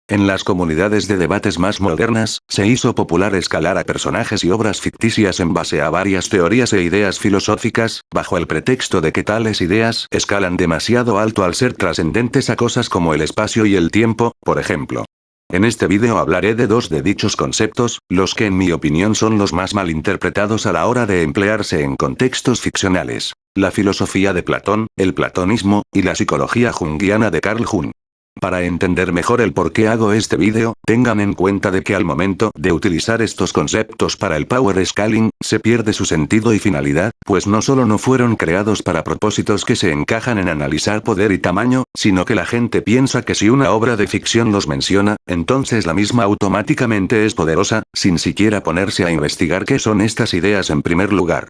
En las comunidades de debates más modernas, se hizo popular escalar a personajes y obras ficticias en base a varias teorías e ideas filosóficas, bajo el pretexto de que tales ideas escalan demasiado alto al ser trascendentes a cosas como el espacio y el tiempo, por ejemplo. En este vídeo hablaré de dos de dichos conceptos, los que en mi opinión son los más malinterpretados a la hora de emplearse en contextos ficcionales: la filosofía de Platón, el platonismo, y la psicología junguiana de Carl Jung. Para entender mejor el por qué hago este vídeo, tengan en cuenta de que al momento de utilizar estos conceptos para el power scaling, se pierde su sentido y finalidad, pues no solo no fueron creados para propósitos que se encajan en analizar poder y tamaño, sino que la gente piensa que si una obra de ficción los menciona, entonces la misma automáticamente es poderosa, sin siquiera ponerse a investigar qué son estas ideas en primer lugar.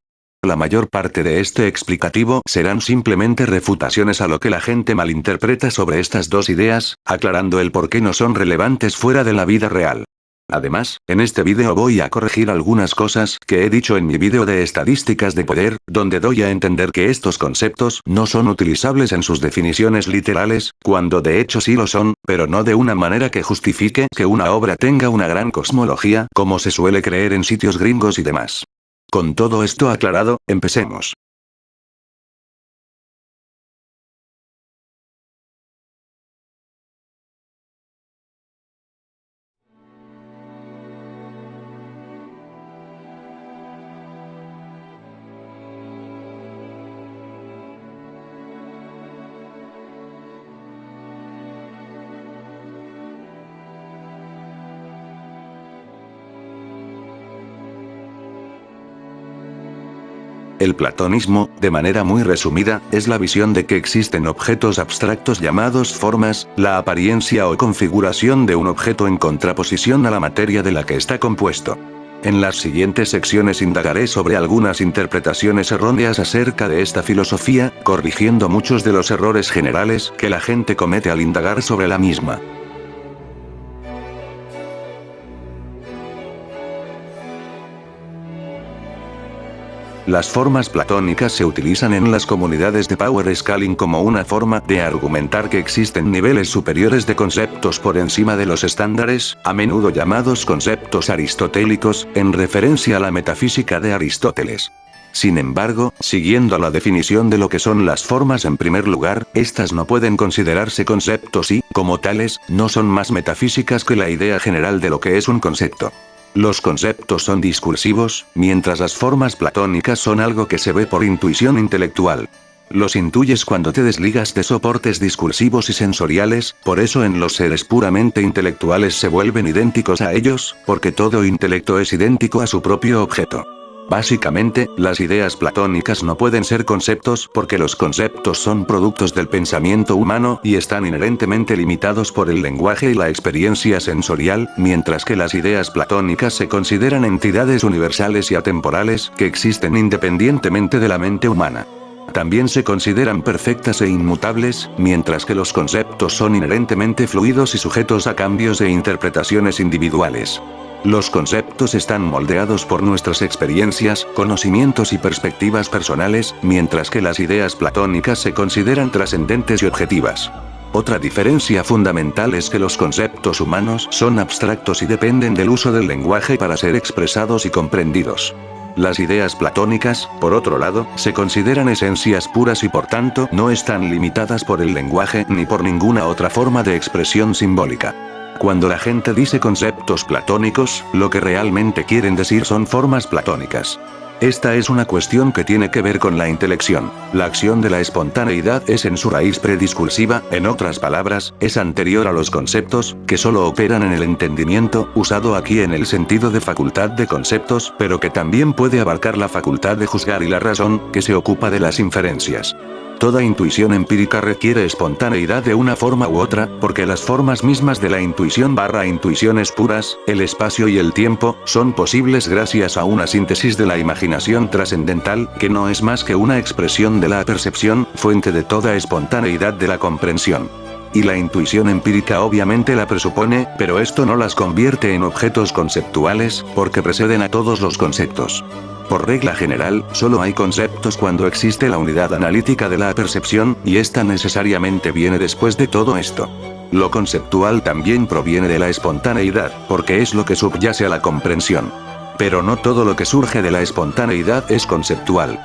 La mayor parte de este explicativo serán simplemente refutaciones a lo que la gente malinterpreta sobre estas dos ideas, aclarando el por qué no son relevantes fuera de la vida real. Además, en este vídeo voy a corregir algunas cosas que he dicho en mi vídeo de estadísticas de poder, donde doy a entender que estos conceptos no son utilizables en sus definiciones literales, cuando de hecho sí lo son, pero no de una manera que justifique que una obra tenga una gran cosmología, como se suele creer en sitios gringos y demás. Con todo esto aclarado, empecemos. El platonismo, de manera muy resumida, es la visión de que existen objetos abstractos llamados formas, la apariencia o configuración de un objeto en contraposición a la materia de la que está compuesto. En las siguientes secciones indagaré sobre algunas interpretaciones erróneas acerca de esta filosofía, corrigiendo muchos de los errores generales que la gente comete al indagar sobre la misma. Las formas platónicas se utilizan en las comunidades de power scaling como una forma de argumentar que existen niveles superiores de conceptos por encima de los estándares, a menudo llamados conceptos aristotélicos, en referencia a la metafísica de Aristóteles. Sin embargo, siguiendo la definición de lo que son las formas en primer lugar, estas no pueden considerarse conceptos y, como tales, no son más metafísicas que la idea general de lo que es un concepto. Los conceptos son discursivos, mientras las formas platónicas son algo que se ve por intuición intelectual. Los intuyes cuando te desligas de soportes discursivos y sensoriales, por eso en los seres puramente intelectuales se vuelven idénticos a ellos, porque todo intelecto es idéntico a su propio objeto. Básicamente, las ideas platónicas no pueden ser conceptos porque los conceptos son productos del pensamiento humano y están inherentemente limitados por el lenguaje y la experiencia sensorial, mientras que las ideas platónicas se consideran entidades universales y atemporales que existen independientemente de la mente humana. También se consideran perfectas e inmutables, mientras que los conceptos son inherentemente fluidos y sujetos a cambios e interpretaciones individuales. Los conceptos están moldeados por nuestras experiencias, conocimientos y perspectivas personales, mientras que las ideas platónicas se consideran trascendentes y objetivas. Otra diferencia fundamental es que los conceptos humanos son abstractos y dependen del uso del lenguaje para ser expresados y comprendidos. Las ideas platónicas, por otro lado, se consideran esencias puras y por tanto no están limitadas por el lenguaje ni por ninguna otra forma de expresión simbólica. Cuando la gente dice conceptos platónicos, lo que realmente quieren decir son formas platónicas. Esta es una cuestión que tiene que ver con la intelección. La acción de la espontaneidad es en su raíz prediscursiva, en otras palabras, es anterior a los conceptos, que solo operan en el entendimiento, usado aquí en el sentido de facultad de conceptos, pero que también puede abarcar la facultad de juzgar y la razón, que se ocupa de las inferencias. Toda intuición empírica requiere espontaneidad de una forma u otra, porque las formas mismas de la intuiciones puras, el espacio y el tiempo, son posibles gracias a una síntesis de la imaginación trascendental, que no es más que una expresión de la percepción, fuente de toda espontaneidad de la comprensión. Y la intuición empírica obviamente la presupone, pero esto no las convierte en objetos conceptuales, porque preceden a todos los conceptos. Por regla general, solo hay conceptos cuando existe la unidad analítica de la percepción, y esta necesariamente viene después de todo esto. Lo conceptual también proviene de la espontaneidad, porque es lo que subyace a la comprensión. Pero no todo lo que surge de la espontaneidad es conceptual.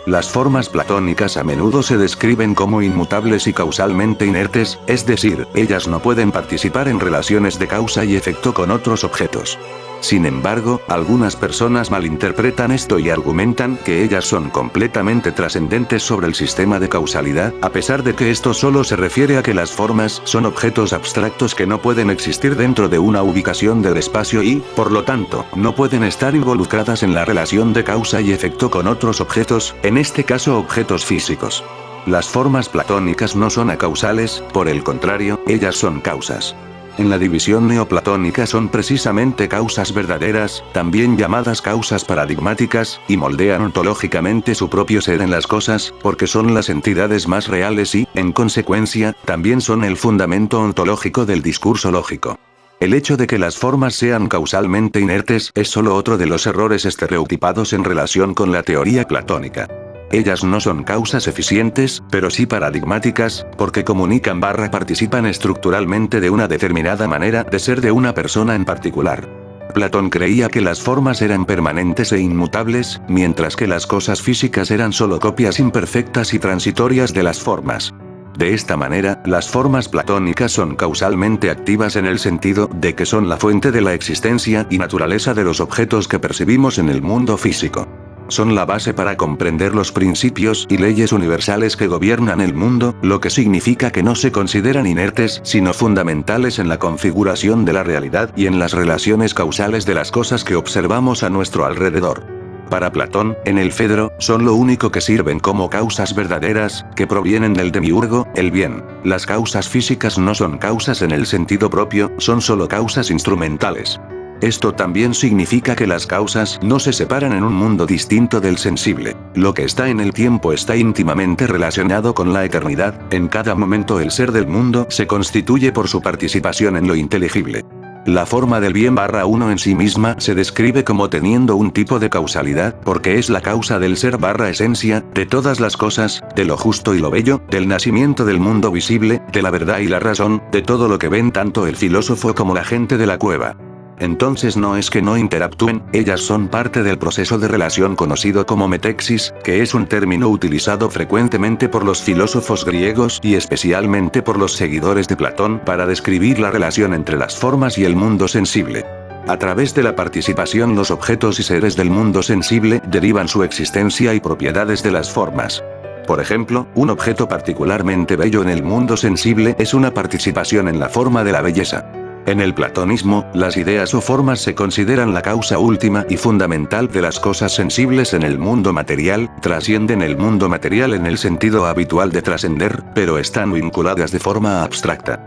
Las formas platónicas a menudo se describen como inmutables y causalmente inertes, es decir, ellas no pueden participar en relaciones de causa y efecto con otros objetos. Sin embargo, algunas personas malinterpretan esto y argumentan que ellas son completamente trascendentes sobre el sistema de causalidad, a pesar de que esto solo se refiere a que las formas son objetos abstractos que no pueden existir dentro de una ubicación del espacio y, por lo tanto, no pueden estar involucradas en la relación de causa y efecto con otros objetos, en este caso objetos físicos. Las formas platónicas no son acausales, por el contrario, ellas son causas. En la división neoplatónica son precisamente causas verdaderas, también llamadas causas paradigmáticas, y moldean ontológicamente su propio ser en las cosas, porque son las entidades más reales y, en consecuencia, también son el fundamento ontológico del discurso lógico. El hecho de que las formas sean causalmente inertes es solo otro de los errores estereotipados en relación con la teoría platónica. Ellas no son causas eficientes, pero sí paradigmáticas, porque comunican/participan estructuralmente de una determinada manera de ser de una persona en particular. Platón creía que las formas eran permanentes e inmutables, mientras que las cosas físicas eran solo copias imperfectas y transitorias de las formas. De esta manera, las formas platónicas son causalmente activas en el sentido de que son la fuente de la existencia y naturaleza de los objetos que percibimos en el mundo físico. Son la base para comprender los principios y leyes universales que gobiernan el mundo, lo que significa que no se consideran inertes, sino fundamentales en la configuración de la realidad y en las relaciones causales de las cosas que observamos a nuestro alrededor. Para Platón, en el Fedro, son lo único que sirven como causas verdaderas, que provienen del demiurgo, el bien. Las causas físicas no son causas en el sentido propio, son solo causas instrumentales. Esto también significa que las causas no se separan en un mundo distinto del sensible. Lo que está en el tiempo está íntimamente relacionado con la eternidad, en cada momento el ser del mundo se constituye por su participación en lo inteligible. La forma del bien/uno en sí misma se describe como teniendo un tipo de causalidad, porque es la causa del ser/esencia, de todas las cosas, de lo justo y lo bello, del nacimiento del mundo visible, de la verdad y la razón, de todo lo que ven tanto el filósofo como la gente de la cueva. Entonces no es que no interactúen, ellas son parte del proceso de relación conocido como metexis, que es un término utilizado frecuentemente por los filósofos griegos y especialmente por los seguidores de Platón para describir la relación entre las formas y el mundo sensible. A través de la participación los objetos y seres del mundo sensible derivan su existencia y propiedades de las formas. Por ejemplo, un objeto particularmente bello en el mundo sensible es una participación en la forma de la belleza. En el platonismo, las ideas o formas se consideran la causa última y fundamental de las cosas sensibles en el mundo material, trascienden el mundo material en el sentido habitual de trascender, pero están vinculadas de forma abstracta.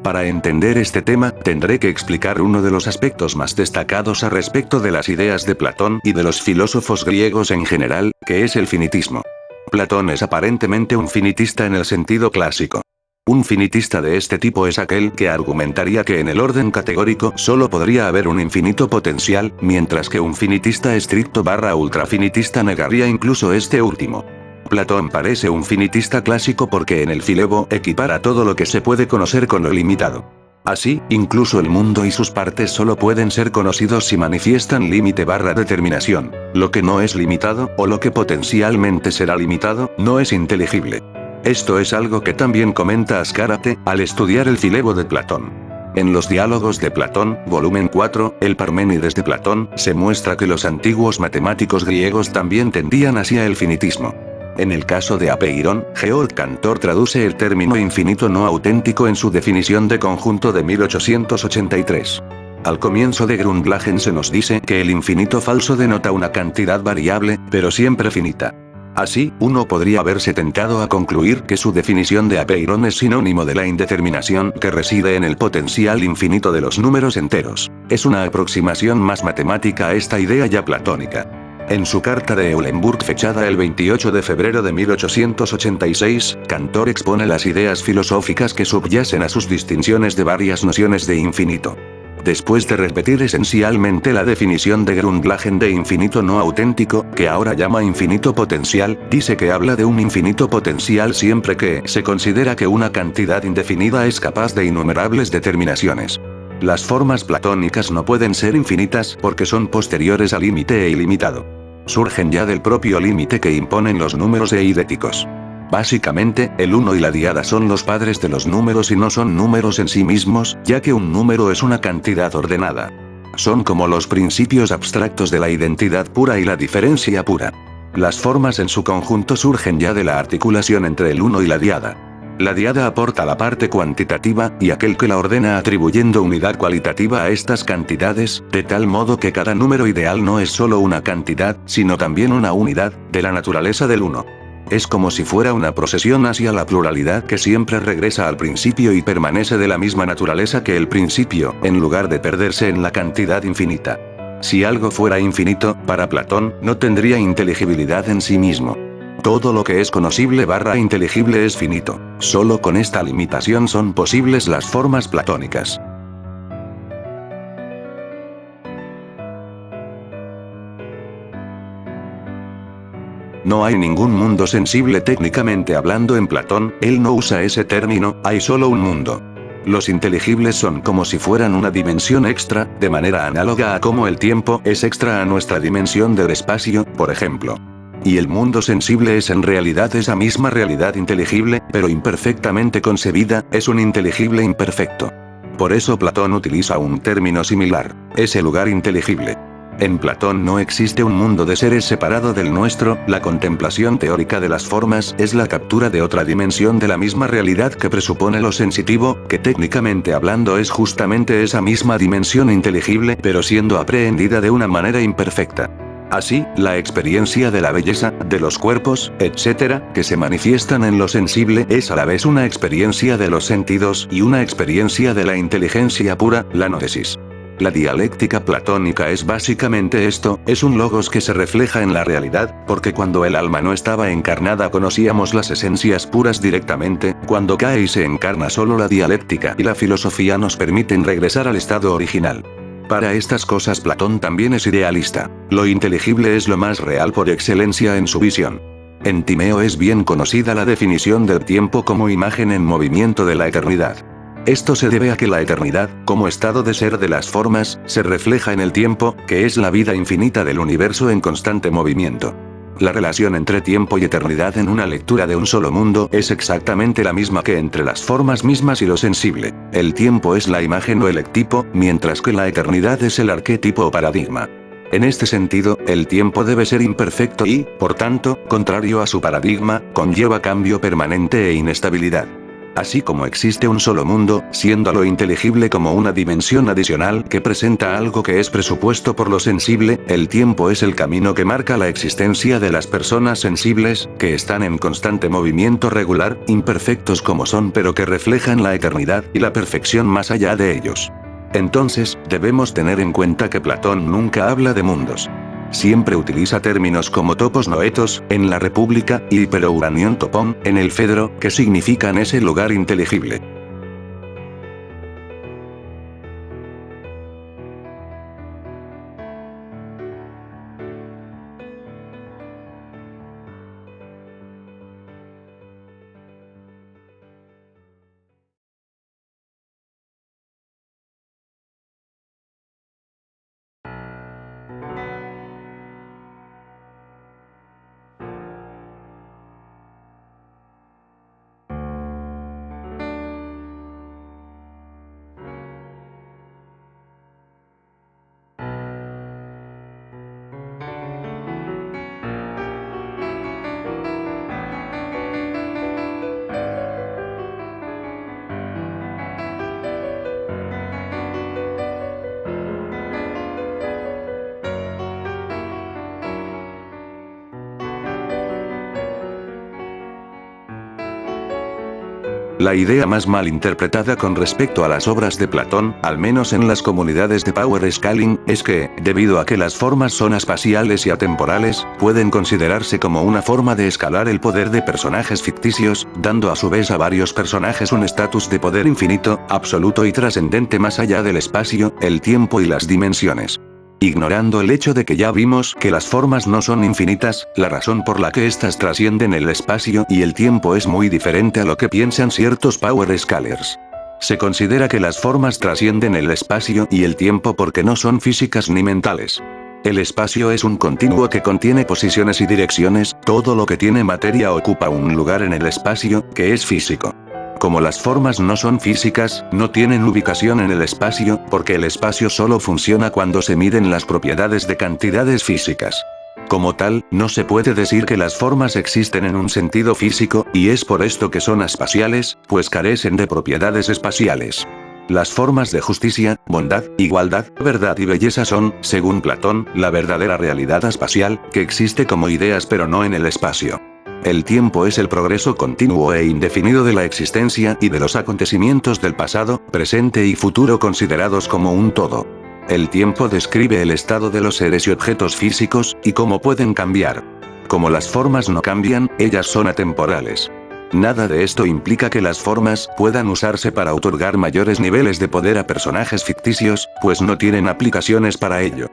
Para entender este tema, tendré que explicar uno de los aspectos más destacados a respecto de las ideas de Platón y de los filósofos griegos en general, que es el finitismo. Platón es aparentemente un finitista en el sentido clásico. Un finitista de este tipo es aquel que argumentaría que en el orden categórico solo podría haber un infinito potencial, mientras que un finitista estricto/ultrafinitista negaría incluso este último. Platón parece un finitista clásico porque en el Filebo equipara todo lo que se puede conocer con lo limitado. Así, incluso el mundo y sus partes solo pueden ser conocidos si manifiestan límite/determinación. Lo que no es limitado, o lo que potencialmente será limitado, no es inteligible. Esto es algo que también comenta Ascárate, al estudiar el Filebo de Platón. En los Diálogos de Platón, volumen 4, el Parménides de Platón, se muestra que los antiguos matemáticos griegos también tendían hacia el finitismo. En el caso de Apeirón, Georg Cantor traduce el término infinito no auténtico en su definición de conjunto de 1883. Al comienzo de Grundlagen se nos dice que el infinito falso denota una cantidad variable, pero siempre finita. Así, uno podría verse tentado a concluir que su definición de Apeirón es sinónimo de la indeterminación que reside en el potencial infinito de los números enteros. Es una aproximación más matemática a esta idea ya platónica. En su carta de Eulenburg fechada el 28 de febrero de 1886, Cantor expone las ideas filosóficas que subyacen a sus distinciones de varias nociones de infinito. Después de repetir esencialmente la definición de Grundlagen de infinito no auténtico, que ahora llama infinito potencial, dice que habla de un infinito potencial siempre que se considera que una cantidad indefinida es capaz de innumerables determinaciones. Las formas platónicas no pueden ser infinitas porque son posteriores al límite e ilimitado. Surgen ya del propio límite que imponen los números eidéticos. Básicamente, el 1 y la diada son los padres de los números y no son números en sí mismos, ya que un número es una cantidad ordenada. Son como los principios abstractos de la identidad pura y la diferencia pura. Las formas en su conjunto surgen ya de la articulación entre el 1 y la diada. La diada aporta la parte cuantitativa, y aquel que la ordena atribuyendo unidad cualitativa a estas cantidades, de tal modo que cada número ideal no es solo una cantidad, sino también una unidad, de la naturaleza del 1. Es como si fuera una procesión hacia la pluralidad que siempre regresa al principio y permanece de la misma naturaleza que el principio, en lugar de perderse en la cantidad infinita. Si algo fuera infinito, para Platón, no tendría inteligibilidad en sí mismo. Todo lo que es conocible / inteligible es finito. Solo con esta limitación son posibles las formas platónicas. No hay ningún mundo sensible técnicamente hablando en Platón, él no usa ese término, hay solo un mundo. Los inteligibles son como si fueran una dimensión extra, de manera análoga a cómo el tiempo es extra a nuestra dimensión del espacio, por ejemplo. Y el mundo sensible es en realidad esa misma realidad inteligible, pero imperfectamente concebida, es un inteligible imperfecto. Por eso Platón utiliza un término similar, ese lugar inteligible. En Platón no existe un mundo de seres separado del nuestro, la contemplación teórica de las formas es la captura de otra dimensión de la misma realidad que presupone lo sensitivo, que técnicamente hablando es justamente esa misma dimensión inteligible pero siendo aprehendida de una manera imperfecta. Así, la experiencia de la belleza, de los cuerpos, etc., que se manifiestan en lo sensible es a la vez una experiencia de los sentidos y una experiencia de la inteligencia pura, la noesis. La dialéctica platónica es básicamente esto, es un logos que se refleja en la realidad, porque cuando el alma no estaba encarnada conocíamos las esencias puras directamente, cuando cae y se encarna solo la dialéctica y la filosofía nos permiten regresar al estado original. Para estas cosas Platón también es idealista. Lo inteligible es lo más real por excelencia en su visión. En Timeo es bien conocida la definición del tiempo como imagen en movimiento de la eternidad. Esto se debe a que la eternidad, como estado de ser de las formas, se refleja en el tiempo, que es la vida infinita del universo en constante movimiento. La relación entre tiempo y eternidad en una lectura de un solo mundo es exactamente la misma que entre las formas mismas y lo sensible. El tiempo es la imagen o el ectipo, mientras que la eternidad es el arquetipo o paradigma. En este sentido, el tiempo debe ser imperfecto y, por tanto, contrario a su paradigma, conlleva cambio permanente e inestabilidad. Así como existe un solo mundo, siendo lo inteligible como una dimensión adicional que presenta algo que es presupuesto por lo sensible, el tiempo es el camino que marca la existencia de las personas sensibles, que están en constante movimiento regular, imperfectos como son pero que reflejan la eternidad y la perfección más allá de ellos. Entonces, debemos tener en cuenta que Platón nunca habla de mundos. Siempre utiliza términos como topos noetos, en la República, y hiperouranion topón, en el Fedro, que significan ese lugar inteligible. La idea más mal interpretada con respecto a las obras de Platón, al menos en las comunidades de Power Scaling, es que, debido a que las formas son espaciales y atemporales, pueden considerarse como una forma de escalar el poder de personajes ficticios, dando a su vez a varios personajes un estatus de poder infinito, absoluto y trascendente más allá del espacio, el tiempo y las dimensiones. Ignorando el hecho de que ya vimos que las formas no son infinitas, la razón por la que éstas trascienden el espacio y el tiempo es muy diferente a lo que piensan ciertos Power Scalers. Se considera que las formas trascienden el espacio y el tiempo porque no son físicas ni mentales. El espacio es un continuo que contiene posiciones y direcciones, todo lo que tiene materia ocupa un lugar en el espacio, que es físico. Como las formas no son físicas, no tienen ubicación en el espacio, porque el espacio solo funciona cuando se miden las propiedades de cantidades físicas. Como tal, no se puede decir que las formas existen en un sentido físico, y es por esto que son espaciales, pues carecen de propiedades espaciales. Las formas de justicia, bondad, igualdad, verdad y belleza son, según Platón, la verdadera realidad espacial, que existe como ideas pero no en el espacio. El tiempo es el progreso continuo e indefinido de la existencia y de los acontecimientos del pasado, presente y futuro considerados como un todo. El tiempo describe el estado de los seres y objetos físicos, y cómo pueden cambiar. Como las formas no cambian, ellas son atemporales. Nada de esto implica que las formas puedan usarse para otorgar mayores niveles de poder a personajes ficticios, pues no tienen aplicaciones para ello.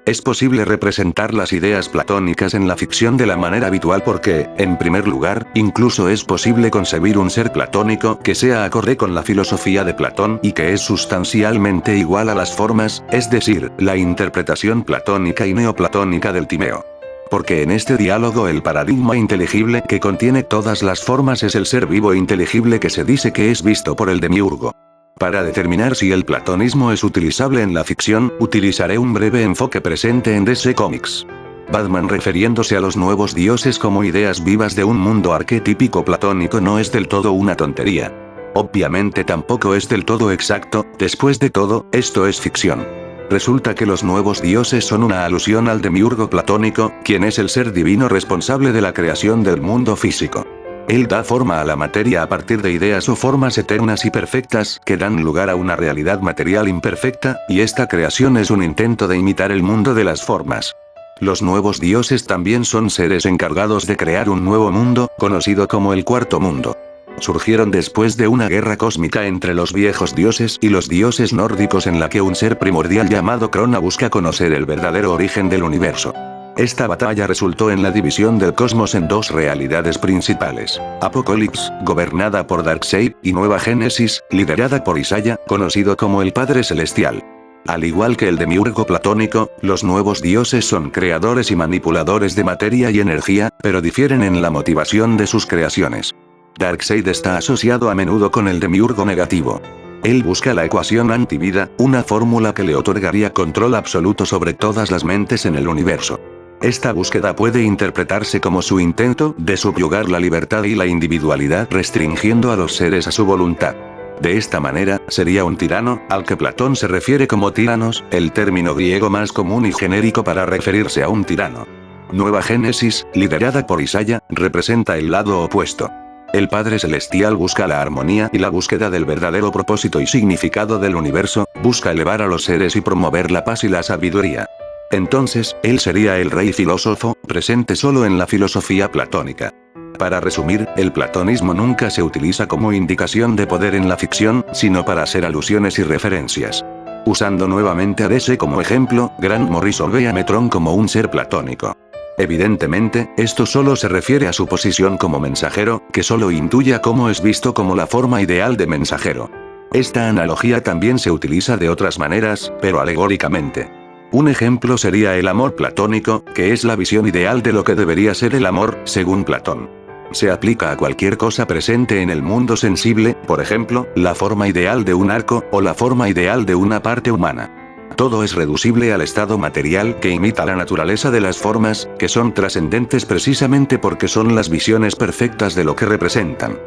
Es posible representar las ideas platónicas en la ficción de la manera habitual porque, en primer lugar, incluso es posible concebir un ser platónico que sea acorde con la filosofía de Platón y que es sustancialmente igual a las formas, es decir, la interpretación platónica y neoplatónica del Timeo. Porque en este diálogo el paradigma inteligible que contiene todas las formas es el ser vivo inteligible que se dice que es visto por el demiurgo. Para determinar si el platonismo es utilizable en la ficción, utilizaré un breve enfoque presente en DC Comics. Batman refiriéndose a los nuevos dioses como ideas vivas de un mundo arquetípico platónico no es del todo una tontería. Obviamente tampoco es del todo exacto, después de todo, esto es ficción. Resulta que los nuevos dioses son una alusión al demiurgo platónico, quien es el ser divino responsable de la creación del mundo físico. Él da forma a la materia a partir de ideas o formas eternas y perfectas que dan lugar a una realidad material imperfecta, y esta creación es un intento de imitar el mundo de las formas. Los nuevos dioses también son seres encargados de crear un nuevo mundo, conocido como el Cuarto Mundo. Surgieron después de una guerra cósmica entre los viejos dioses y los dioses nórdicos en la que un ser primordial llamado Crona busca conocer el verdadero origen del universo. Esta batalla resultó en la división del cosmos en dos realidades principales: Apocalipsis, gobernada por Darkseid, y Nueva Génesis, liderada por Isaiah, conocido como el Padre Celestial. Al igual que el demiurgo platónico, los nuevos dioses son creadores y manipuladores de materia y energía, pero difieren en la motivación de sus creaciones. Darkseid está asociado a menudo con el demiurgo negativo. Él busca la ecuación antivida, una fórmula que le otorgaría control absoluto sobre todas las mentes en el universo. Esta búsqueda puede interpretarse como su intento de subyugar la libertad y la individualidad restringiendo a los seres a su voluntad. De esta manera, sería un tirano, al que Platón se refiere como tiranos, el término griego más común y genérico para referirse a un tirano. Nueva Génesis, liderada por Isaiah, representa el lado opuesto. El Padre Celestial busca la armonía y la búsqueda del verdadero propósito y significado del universo, busca elevar a los seres y promover la paz y la sabiduría. Entonces, él sería el rey filósofo, presente solo en la filosofía platónica. Para resumir, el platonismo nunca se utiliza como indicación de poder en la ficción, sino para hacer alusiones y referencias. Usando nuevamente a DC como ejemplo, Grant Morrison ve a Metron como un ser platónico. Evidentemente, esto solo se refiere a su posición como mensajero, que solo intuya cómo es visto como la forma ideal de mensajero. Esta analogía también se utiliza de otras maneras, pero alegóricamente. Un ejemplo sería el amor platónico, que es la visión ideal de lo que debería ser el amor, según Platón. Se aplica a cualquier cosa presente en el mundo sensible, por ejemplo, la forma ideal de un arco, o la forma ideal de una parte humana. Todo es reducible al estado material que imita la naturaleza de las formas, que son trascendentes precisamente porque son las visiones perfectas de lo que representan.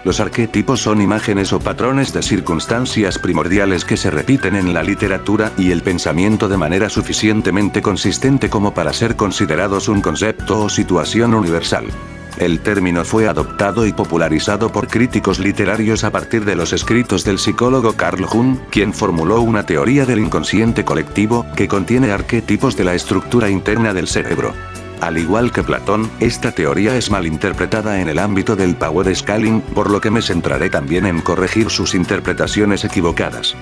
Los arquetipos son imágenes o patrones de circunstancias primordiales que se repiten en la literatura y el pensamiento de manera suficientemente consistente como para ser considerados un concepto o situación universal. El término fue adoptado y popularizado por críticos literarios a partir de los escritos del psicólogo Carl Jung, quien formuló una teoría del inconsciente colectivo, que contiene arquetipos de la estructura interna del cerebro. Al igual que Platón, esta teoría es malinterpretada en el ámbito del power scaling, por lo que me centraré también en corregir sus interpretaciones equivocadas.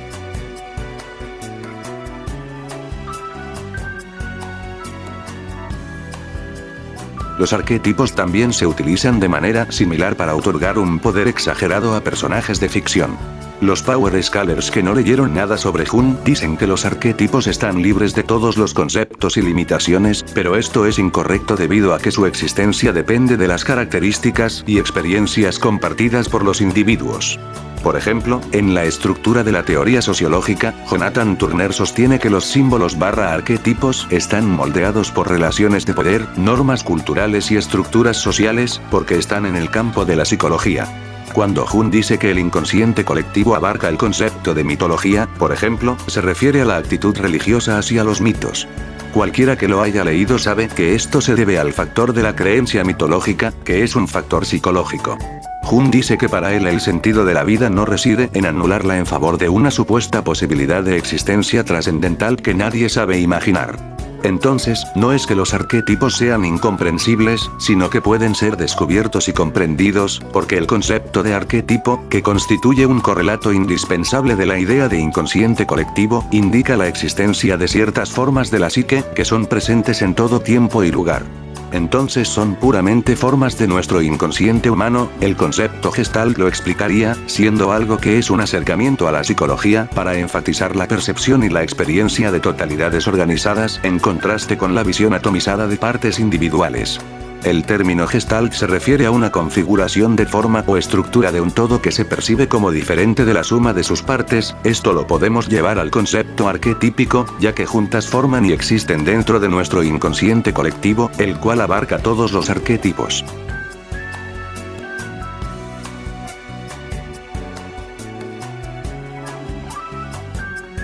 Los arquetipos también se utilizan de manera similar para otorgar un poder exagerado a personajes de ficción. Los Power Scalers que no leyeron nada sobre Jung dicen que los arquetipos están libres de todos los conceptos y limitaciones, pero esto es incorrecto debido a que su existencia depende de las características y experiencias compartidas por los individuos. Por ejemplo, en la estructura de la teoría sociológica, Jonathan Turner sostiene que los símbolos/arquetipos están moldeados por relaciones de poder, normas culturales y estructuras sociales, porque están en el campo de la psicología. Cuando Jung dice que el inconsciente colectivo abarca el concepto de mitología, por ejemplo, se refiere a la actitud religiosa hacia los mitos. Cualquiera que lo haya leído sabe que esto se debe al factor de la creencia mitológica, que es un factor psicológico. Jung dice que para él el sentido de la vida no reside en anularla en favor de una supuesta posibilidad de existencia trascendental que nadie sabe imaginar. Entonces, no es que los arquetipos sean incomprensibles, sino que pueden ser descubiertos y comprendidos, porque el concepto de arquetipo, que constituye un correlato indispensable de la idea de inconsciente colectivo, indica la existencia de ciertas formas de la psique, que son presentes en todo tiempo y lugar. Entonces son puramente formas de nuestro inconsciente humano. El concepto Gestalt lo explicaría, siendo algo que es un acercamiento a la psicología, para enfatizar la percepción y la experiencia de totalidades organizadas, en contraste con la visión atomizada de partes individuales. El término Gestalt se refiere a una configuración de forma o estructura de un todo que se percibe como diferente de la suma de sus partes. Esto lo podemos llevar al concepto arquetípico, ya que juntas forman y existen dentro de nuestro inconsciente colectivo, el cual abarca todos los arquetipos.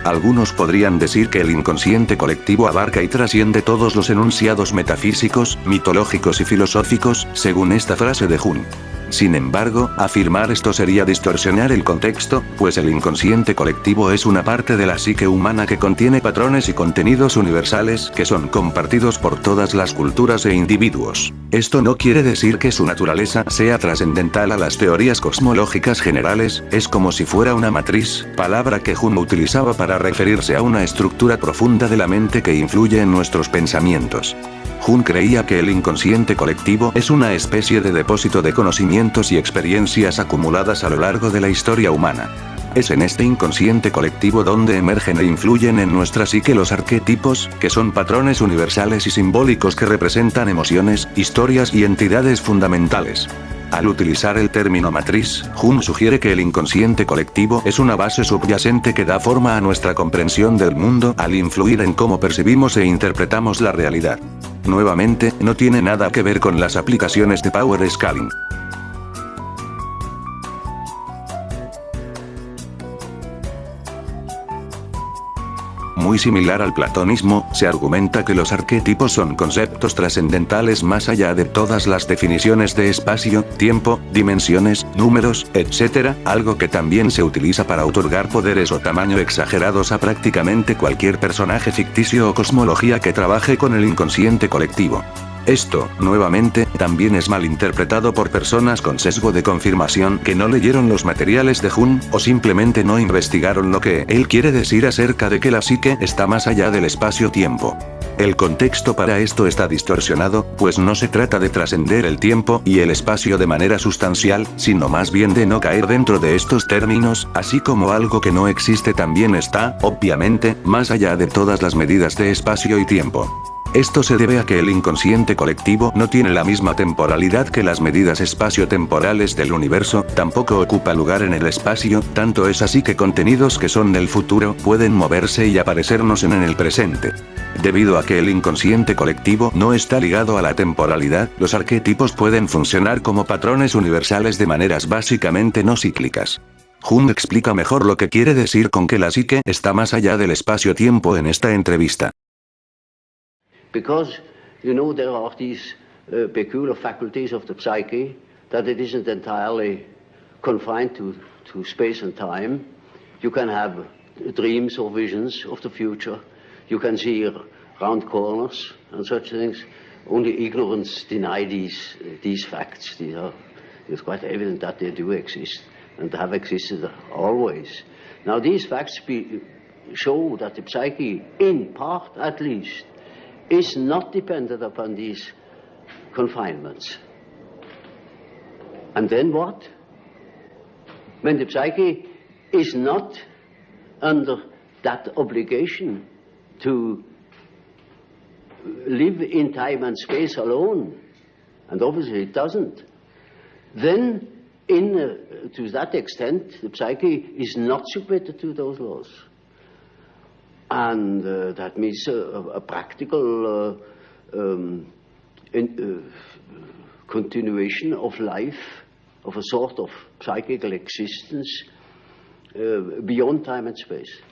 Algunos podrían decir que el inconsciente colectivo abarca y trasciende todos los enunciados metafísicos, mitológicos y filosóficos, según esta frase de Jung. Sin embargo, afirmar esto sería distorsionar el contexto, pues el inconsciente colectivo es una parte de la psique humana que contiene patrones y contenidos universales que son compartidos por todas las culturas e individuos. Esto no quiere decir que su naturaleza sea trascendental a las teorías cosmológicas generales, es como si fuera una matriz, palabra que Jung utilizaba para referirse a una estructura profunda de la mente que influye en nuestros pensamientos. Jung creía que el inconsciente colectivo es una especie de depósito de conocimientos y experiencias acumuladas a lo largo de la historia humana. Es en este inconsciente colectivo donde emergen e influyen en nuestra psique los arquetipos, que son patrones universales y simbólicos que representan emociones, historias y entidades fundamentales. Al utilizar el término matriz, Jung sugiere que el inconsciente colectivo es una base subyacente que da forma a nuestra comprensión del mundo al influir en cómo percibimos e interpretamos la realidad. Nuevamente, no tiene nada que ver con las aplicaciones de Power Scaling. Muy similar al platonismo, se argumenta que los arquetipos son conceptos trascendentales más allá de todas las definiciones de espacio, tiempo, dimensiones, números, etc., algo que también se utiliza para otorgar poderes o tamaño exagerados a prácticamente cualquier personaje ficticio o cosmología que trabaje con el inconsciente colectivo. Esto, nuevamente, también es malinterpretado por personas con sesgo de confirmación que no leyeron los materiales de Jung, o simplemente no investigaron lo que él quiere decir acerca de que la psique está más allá del espacio-tiempo. El contexto para esto está distorsionado, pues no se trata de trascender el tiempo y el espacio de manera sustancial, sino más bien de no caer dentro de estos términos, así como algo que no existe también está, obviamente, más allá de todas las medidas de espacio y tiempo. Esto se debe a que el inconsciente colectivo no tiene la misma temporalidad que las medidas espacio-temporales del universo, tampoco ocupa lugar en el espacio, tanto es así que contenidos que son del futuro pueden moverse y aparecernos en el presente. Debido a que el inconsciente colectivo no está ligado a la temporalidad, los arquetipos pueden funcionar como patrones universales de maneras básicamente no cíclicas. Jung explica mejor lo que quiere decir con que la psique está más allá del espacio-tiempo en esta entrevista. Because, there are these peculiar faculties of the psyche, that it isn't entirely confined to space and time. You can have dreams or visions of the future. You can see round corners and such things. Only ignorance deny these facts. It's quite evident that they do exist and have existed always. Now these facts show that the psyche, in part at least, is not dependent upon these confinements. And then what? When the psyche is not under that obligation to live in time and space alone, and obviously it doesn't, then to that extent the psyche is not submitted to those laws. And that means a practical continuation of life, of a sort of psychical existence beyond time and space.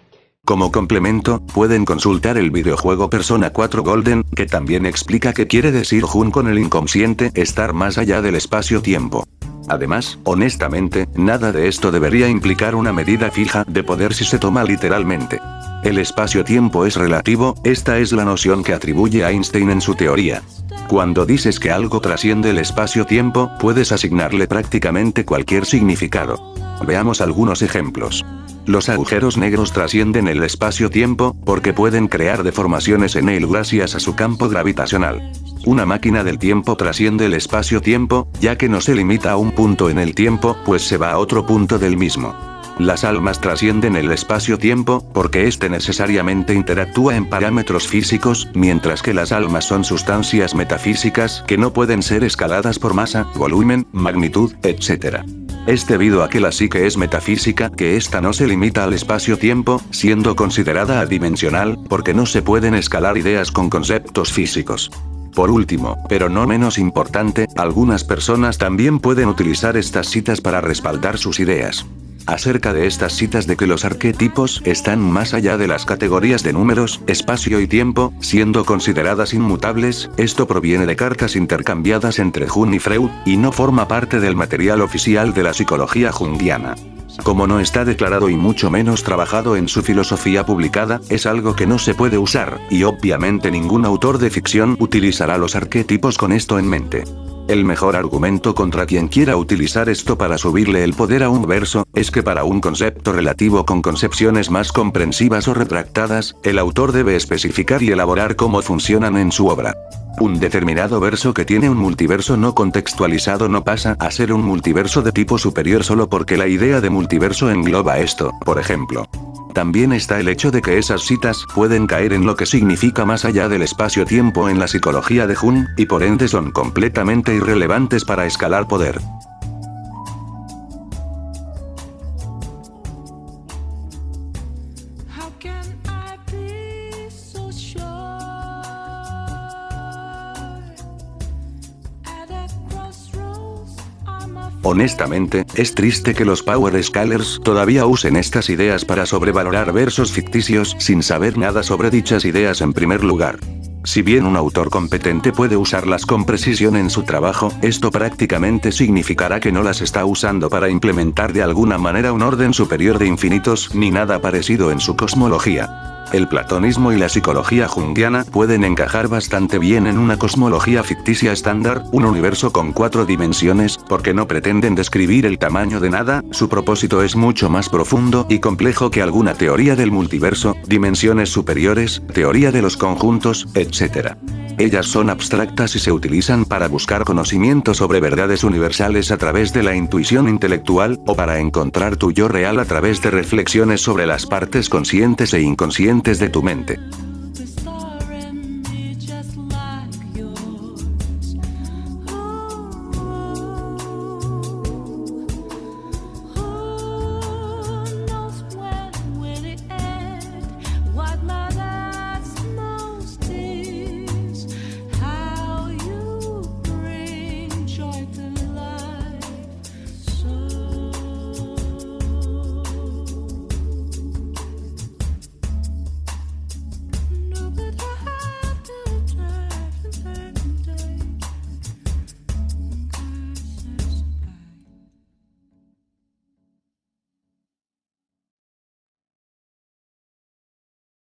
Como complemento, pueden consultar el videojuego Persona 4 Golden, que también explica qué quiere decir Jung con el inconsciente, estar más allá del espacio-tiempo. Además, honestamente, nada de esto debería implicar una medida fija de poder si se toma literalmente. El espacio-tiempo es relativo, esta es la noción que atribuye Einstein en su teoría. Cuando dices que algo trasciende el espacio-tiempo, puedes asignarle prácticamente cualquier significado. Veamos algunos ejemplos. Los agujeros negros trascienden el espacio-tiempo, porque pueden crear deformaciones en él gracias a su campo gravitacional. Una máquina del tiempo trasciende el espacio-tiempo, ya que no se limita a un punto en el tiempo, pues se va a otro punto del mismo. Las almas trascienden el espacio-tiempo, porque éste necesariamente interactúa en parámetros físicos, mientras que las almas son sustancias metafísicas que no pueden ser escaladas por masa, volumen, magnitud, etc. Es debido a que la psique es metafísica que ésta no se limita al espacio-tiempo, siendo considerada adimensional, porque no se pueden escalar ideas con conceptos físicos. Por último, pero no menos importante, algunas personas también pueden utilizar estas citas para respaldar sus ideas. Acerca de estas citas de que los arquetipos están más allá de las categorías de números, espacio y tiempo, siendo consideradas inmutables, esto proviene de cartas intercambiadas entre Jung y Freud, y no forma parte del material oficial de la psicología junguiana. Como no está declarado y mucho menos trabajado en su filosofía publicada, es algo que no se puede usar, y obviamente ningún autor de ficción utilizará los arquetipos con esto en mente. El mejor argumento contra quien quiera utilizar esto para subirle el poder a un verso, es que para un concepto relativo con concepciones más comprensivas o retractadas, el autor debe especificar y elaborar cómo funcionan en su obra. Un determinado verso que tiene un multiverso no contextualizado no pasa a ser un multiverso de tipo superior solo porque la idea de multiverso engloba esto, por ejemplo. También está el hecho de que esas citas pueden caer en lo que significa más allá del espacio-tiempo en la psicología de Jung, y por ende son completamente irrelevantes para escalar poder. Honestamente, es triste que los Power Scalers todavía usen estas ideas para sobrevalorar versos ficticios sin saber nada sobre dichas ideas en primer lugar. Si bien un autor competente puede usarlas con precisión en su trabajo, esto prácticamente significará que no las está usando para implementar de alguna manera un orden superior de infinitos ni nada parecido en su cosmología. El platonismo y la psicología junguiana pueden encajar bastante bien en una cosmología ficticia estándar, un universo con 4 dimensiones, porque no pretenden describir el tamaño de nada, su propósito es mucho más profundo y complejo que alguna teoría del multiverso, dimensiones superiores, teoría de los conjuntos, etc. Ellas son abstractas y se utilizan para buscar conocimiento sobre verdades universales a través de la intuición intelectual, o para encontrar tu yo real a través de reflexiones sobre las partes conscientes e inconscientes de tu mente.